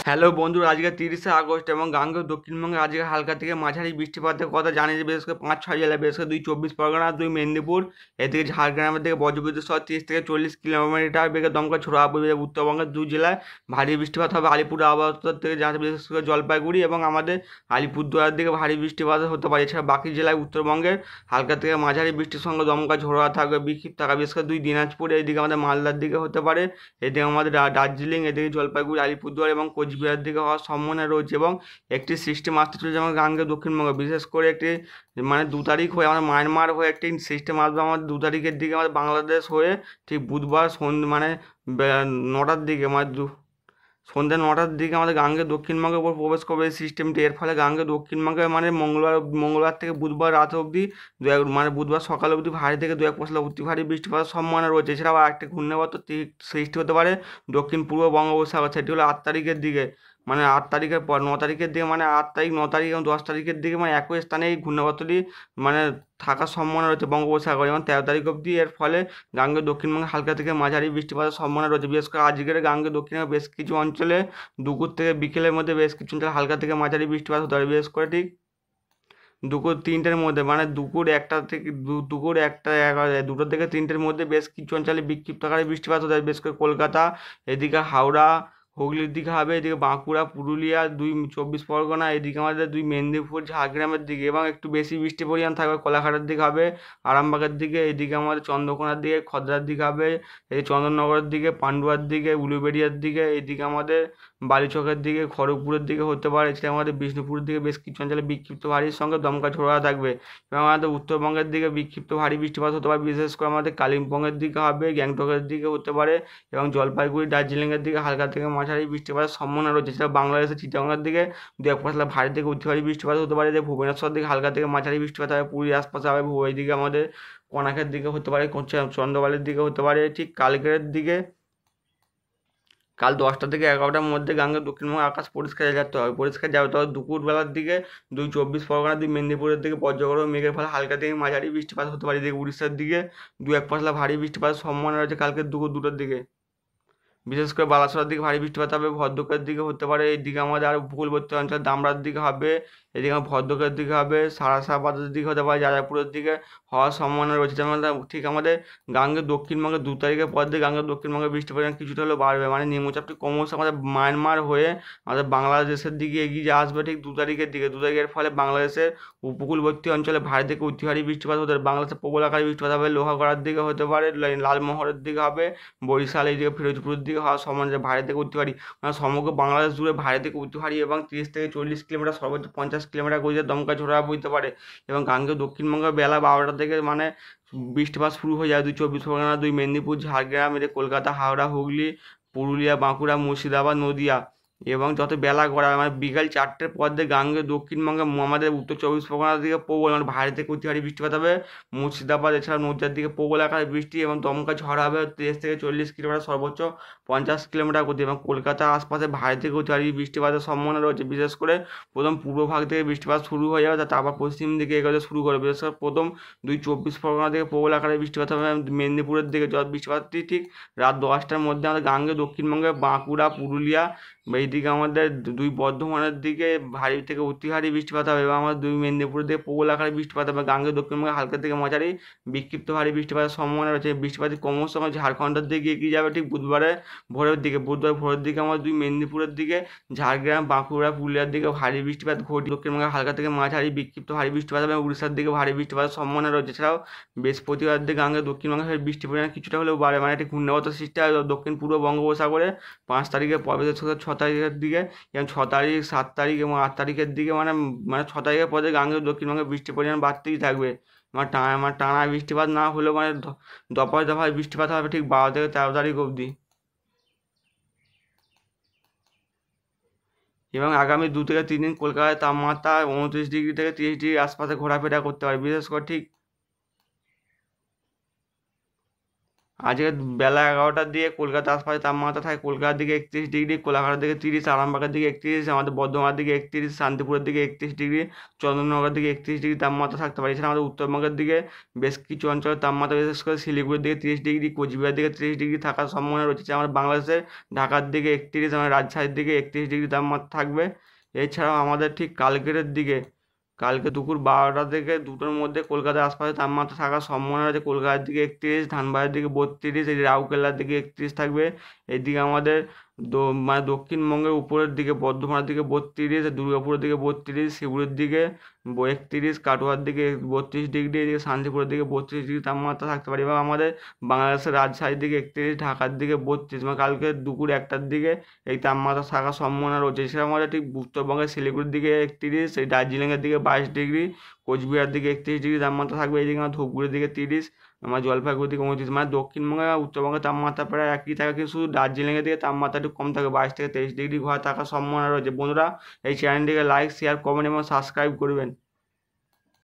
Hello বন্ধুরা, আজকে 30শে August এবং গাঙ্গেয় দক্ষিণবঙ্গে আজকে হালকা থেকে মাঝারি বৃষ্টিপাতের কথা জানিয়েছে। বিশেষ করে 5-6 জেলায়, বিশেষ করে 2 চব্বিশ পরগনা, 2 মেদিনীপুর, এদিকে ঝাড়গ্রামের দিকে বজ্রবিদ্যুৎ সহ 30 থেকে 40 কিলোমিটার বেগে দমকা ছোড়া হবে। উত্তরবঙ্গের 2 জেলায় ভারী বৃষ্টিপাত হবে। আলিপুর আবহাওয়া দপ্তর থেকে জানাচ্ছে, বিশেষ করে জলপাইগুড়ি এবং আমাদের আলিপুরদুয়ারের দিকে ভারী বৃষ্টিপাত হতে পারে। এছাড়া বাকি জেলায় উত্তরবঙ্গের হালকা থেকে মাঝারি বৃষ্টির সঙ্গে দমকা ঝোড়ো থাকবে, বিক্ষিপ্ত থাকবে। বিশেষ করে 2 দিনাজপুর, এইদিকে আমাদের মালদার দিকে হতে পারে, এদিকে আমাদের দার্জিলিং, এদিকে জলপাইগুড়ি, আলিপুরদুয়ার এবং কোচবিহারের দিকে হওয়ার সম্ভাবনা রয়েছে। এবং একটি সিস্টেম আসতে চলেছে আমার গাঙ্গেয় দক্ষিণবঙ্গে, বিশেষ করে একটি 2 তারিখ হয়ে আমাদের মায়ানমার হয়ে একটি সিস্টেম আসবে আমাদের 2 তারিখের দিকে আমাদের বাংলাদেশ হয়ে, ঠিক বুধবার সন্ধ্যে 9টার দিকে সন্ধ্যে 9টার দিকে আমাদের গাঙ্গেয় দক্ষিণবঙ্গের উপর প্রবেশ করবে এই সিস্টেমটি। এর ফলে গাঙ্গেয় দক্ষিণবঙ্গে মঙ্গলবার থেকে বুধবার রাত অবধি বুধবার সকাল অবধি ভারী থেকে 2-1 পশলা অতি ভারী বৃষ্টিপাতের সম্ভাবনা রয়েছে। এছাড়াও আরেকটি ঘূর্ণিঝড় সৃষ্টি হতে পারে দক্ষিণ পূর্ব বঙ্গোপসাগর, সেটি হলো 8 তারিখের দিকে। 8 তারিখের পর 9 তারিখের দিকে, 8 তারিখ, 9 তারিখ এবং 10 তারিখের দিকে একই স্থানে এই ঘূর্ণিঝড়টি মানে থাকার সম্ভাবনা রয়েছে বঙ্গোপসাগরে, এবং 13 তারিখ অবধি। এর ফলে গাঙ্গেয় দক্ষিণবঙ্গে হালকা থেকে মাঝারি বৃষ্টিপাতের সম্ভাবনা রয়েছে। বিশেষ করে আজকের গাঙ্গেয় দক্ষিণবঙ্গের বেশ কিছু অঞ্চলে দুপুর থেকে বিকেলের মধ্যে বেশ কিছু অঞ্চলে হালকা থেকে মাঝারি বৃষ্টিপাত হতে পারে। বিশেষ করে ঠিক দুপুর 3টের মধ্যে, দুপুর 1টা থেকে 2টো থেকে 3টের মধ্যে বেশ কিছু অঞ্চলে বিক্ষিপ্ত আকারে বৃষ্টিপাত হতে পারে। বিশেষ করে কলকাতা, এদিকে হাওড়া হুগলির দিকে হবে, এদিকে বাঁকুড়া, পুরুলিয়া, 2 চব্বিশ পরগনা, এদিকে আমাদের 2 মেদিনীপুর, ঝাড়গ্রামের দিকে, এবং একটু বেশি বৃষ্টি পরিমাণ থাকবে কোলাঘাটের দিকে হবে, আরামবাগের দিকে, এদিকে আমাদের চন্দ্রকোনার দিকে, খদরার দিকে হবে, এই চন্দননগরের দিকে, পান্ডুয়ার দিকে, উলুবেড়িয়ার দিকে, এদিকে আমাদের বালিচকের দিকে, খড়গপুরের দিকে হতে পারে। এছাড়া আমাদের বিষ্ণুপুরের দিকে বেশ কিছু অঞ্চলে বিক্ষিপ্ত ভারীর সঙ্গে দমকা ঝোড়ো থাকবে। এবং আমাদের উত্তরবঙ্গের দিকে বিক্ষিপ্ত ভারী বৃষ্টিপাত হতে পারে, বিশেষ করে আমাদের কালিম্পংয়ের দিকে হবে, গ্যাংটকের দিকে হতে পারে, এবং জলপাইগুড়ি, দার্জিলিংয়ের দিকে হালকা থেকে মাঝারি বৃষ্টিপাতের সম্ভাবনা রয়েছে। এছাড়া বাংলাদেশের চিটাগংয়ের দিকে 2-1 পশলা ভারী থেকে অতি ভারী বৃষ্টিপাত হতে পারে। যে ভুবনেশ্বর দিকে হালকা থেকে মাঝারি বৃষ্টিপাত হবে, পুরীর আশপাশে হবে, এইদিকে আমাদের কোনাকের দিকে হতে পারে, চন্দ্রবালির দিকে হতে পারে। ঠিক কালকের দিকে কাল 10টা থেকে 11টার মধ্যে গাঙ্গেয় দক্ষিণবঙ্গ আকাশ পরিষ্কার যাতে হবে, পরিষ্কার যাবে। তবে দুপুরবেলার দিকে 2 চব্বিশ পরগনা, 2 মেদিনীপুরের দিকে বজ্রগড় মেঘের ফলে হালকা থেকে মাঝারি বৃষ্টিপাত হতে পারে। এদিকে উড়িষ্যার দিকে 2-1 পশলা ভারী বৃষ্টিপাতের সম্ভাবনা রয়েছে কালকে দুপুর 2টোর দিকে। বিশেষ করে বালাসোরের দিকে ভারী বৃষ্টিপাত হবে, ভদ্রকের দিকে হতে পারে, এইদিকে আমাদের আরও উপকূলবর্তী অঞ্চল দামরার দিকে হবে, এদিকে ভদ্রকের দিকে হবে, সারাসাবাদের দিকে হতে পারে, যাজাপুরের দিকে হওয়ার সম্ভাবনা রয়েছে। যেমন ঠিক আমাদের গাঙ্গেয় দক্ষিণবঙ্গে 2 তারিখের পর দিয়ে গাঙ্গেয় দক্ষিণবঙ্গে বৃষ্টির পরিমাণ কিছুটা হলেও বাড়বে। নিম্নচাপটি ক্রমশ আমাদের মায়ানমার হয়ে আমাদের বাংলাদেশের দিকে এগিয়ে আসবে ঠিক 2 তারিখের দিকে। 2 তারিখের ফলে বাংলাদেশের উপকূলবর্তী অঞ্চলে ভারী থেকে অতি ভারী বৃষ্টিপাত হতে পারে। বাংলাদেশের প্রবল আকারে বৃষ্টিপাত হবে, লোহাগড়ার দিকে হতে পারে, লালমোহরের দিকে হবে, বরিশাল, এইদিকে ফিরোজপুরের দিকে হওয়ার সম্ভাবনা ভারী থেকে অতি ভারী। সমগ্র বাংলাদেশ জুড়ে ভারী থেকে অতি ভারী এবং 30 থেকে 40 কিলোমিটার, সর্বোচ্চ 50 কিলোমিটার গতিতে দমকা ঝোড়ো বইতে পারে। এবং গাঙ্গেয় দক্ষিণবঙ্গে বেলা 12টা থেকে বৃষ্টিপাত শুরু হয়ে যায় 2 চব্বিশ পরগনা, 2 মেদিনীপুর, ঝাড়গ্রাম, এদিকে কলকাতা, হাওড়া, হুগলি, পুরুলিয়া, বাঁকুড়া, মুর্শিদাবাদ, নদিয়া। এবং যত বেলা গড়ায় বিকাল 4টের পর দিয়ে গাঙ্গেয় দক্ষিণবঙ্গে আমাদের উত্তর 24 পরগনার দিকে প্রবল ভারী থেকে অতি ভারী বৃষ্টিপাত হবে। মুর্শিদাবাদ এছাড়া নদিয়ার দিকে প্রবল আকারে বৃষ্টি এবং দমকা ঝড় হবে 30 থেকে 40 কিলোমিটার, সর্বোচ্চ 50 কিলোমিটার গতি। এবং কলকাতার আশপাশে ভারী থেকে অতি ভারী বৃষ্টিপাতের সম্ভাবনা রয়েছে। বিশেষ করে প্রথম পূর্ব ভাগ থেকে বৃষ্টিপাত শুরু হয়ে যাবে, তারপর পশ্চিম দিকে এগোতে শুরু করবে। বিশেষ করে প্রথম 2 চব্বিশ পরগনা থেকে প্রবল আকারে বৃষ্টিপাত হবে, মেদিনীপুরের দিকে বৃষ্টিপাতটি ঠিক রাত 10টার মধ্যে আমাদের গাঙ্গেয় দক্ষিণবঙ্গে বাঁকুড়া, পুরুলিয়া, এইদিকে আমাদের 2 বর্ধমানের দিকে ভারী থেকে অতি ভারী বৃষ্টিপাত হবে, এবং আমাদের 2 মেদিনীপুরের দিকে প্রবল আকারে বৃষ্টিপাত হবে। গাঙ্গেয় দক্ষিণবঙ্গে হালকা থেকে মাঝারি বিক্ষিপ্ত ভারী বৃষ্টিপাতের সম্ভাবনা রয়েছে। বৃষ্টিপাত ক্রমশ ঝাড়খণ্ডের দিকে এগিয়ে যাবে ঠিক বুধবার ভোরের দিকে আমাদের 2 মেদিনীপুরের দিকে, ঝাড়গ্রাম, বাঁকুড়া, পুরুলিয়ার দিকে ভারী বৃষ্টিপাত ঘটবে। দক্ষিণবঙ্গে হালকা থেকে মাঝারি বিক্ষিপ্ত ভারী বৃষ্টিপাত হবে, উড়িষ্যার দিকে ভারী বৃষ্টিপাতের সম্ভাবনা রয়েছে। এছাড়াও বৃহস্পতিবার দিকে গাঙ্গেয় দক্ষিণবঙ্গে বৃষ্টির পরিমাণ কিছুটা হলেও বাড়ে, একটি ঘূর্ণিঝড় সৃষ্টি হয় দক্ষিণ পূর্ব বঙ্গোপসাগরে 5 তারিখের পর, বিশেষ করে 6 তারিখের দিকে, এবং 6 তারিখ, 7 তারিখ এবং 8 তারিখের দিকে 6 তারিখের পরে গাঙ্গেয় দক্ষিণবঙ্গে বৃষ্টির পরিমাণ বাড়তেই থাকবে। টানা বৃষ্টিপাত না হলেও দফায় দফায় বৃষ্টিপাত হবে ঠিক 12 থেকে 13 তারিখ অবধি। এবং আগামী 2 থেকে 3 দিন কলকাতায় তাপমাত্রা 29 ডিগ্রি থেকে 30 ডিগ্রির আশপাশে ঘোরাফেরা করতে পারে। বিশেষ করে ঠিক আজকে বেলা 11টার দিকে কলকাতা আশপাশে তাপমাত্রা থাকে কলকাতার দিকে 31 ডিগ্রি, কোলাঘাটের দিকে 30, আরামবাগের দিকে 31, আমাদের বর্ধমানের দিকে 31, শান্তিপুরের দিকে 31 ডিগ্রি, চন্দননগরের দিকে 31 ডিগ্রি তাপমাত্রা থাকতে পারে। এছাড়া আমাদের উত্তরবঙ্গের দিকে বেশ কিছু অঞ্চলের তাপমাত্রা, বিশেষ করে শিলিগুড়ির দিকে 30 ডিগ্রি, কোচবিহার দিকে 30 ডিগ্রি থাকার সম্ভাবনা রয়েছে। আমাদের বাংলাদেশের ঢাকার দিকে 31, আমাদের রাজশাহীর দিকে 31 ডিগ্রি তাপমাত্রা থাকবে। এছাড়াও আমাদের ঠিক কালকের দিকে, কালকে দুপুর 12টা থেকে 2টোর মধ্যে কলকাতার আশপাশে তাপমাত্রা থাকার সম্ভাবনা রয়েছে। কলকাতার দিকে 31, ধানবাদের দিকে 32, এই রাউরকেলার দিকে 31 থাকবে। এইদিকে আমাদের মানে দক্ষিণবঙ্গের উপরের দিকে বর্ধমানের দিকে 32, দুর্গাপুরের দিকে 32, শিবুরের দিকে 31, কাটোয়ার দিকে 32 ডিগ্রি, এদিকে শান্তিপুরের দিকে 32 ডিগ্রি তাপমাত্রা থাকতে পারে। এবং আমাদের বাংলাদেশের রাজশাহীর দিকে 31, ঢাকার দিকে 32, মানে কালকে দুপুর 1টার দিকে এই তাপমাত্রা থাকার সম্ভাবনা রয়েছে। এছাড়া আমাদের ঠিক উত্তরবঙ্গের শিলিগুড়ির দিকে 31, এই দার্জিলিংয়ের দিকে 22 ডিগ্রি, কোচবিহার দিকে 31 ডিগ্রি তাপমাত্রা থাকবে। এইদিকে আমার ধূপগুড়ির দিকে 30, আমার জলপাইগুড়ির দিকে 29, মানে দক্ষিণবঙ্গে আর উত্তরবঙ্গের তাপমাত্রা প্রায় একই থাকে, কিন্তু শুধু দার্জিলিংয়ের দিকে তাপমাত্রা একটু কম থাকে, 22 থেকে 23 ডিগ্রি ঘর থাকার সম্ভাবনা রয়েছে। বন্ধুরা, এই চ্যানেলটিকে লাইক, শেয়ার, কমেন্ট এবং সাবস্ক্রাইব করবেন।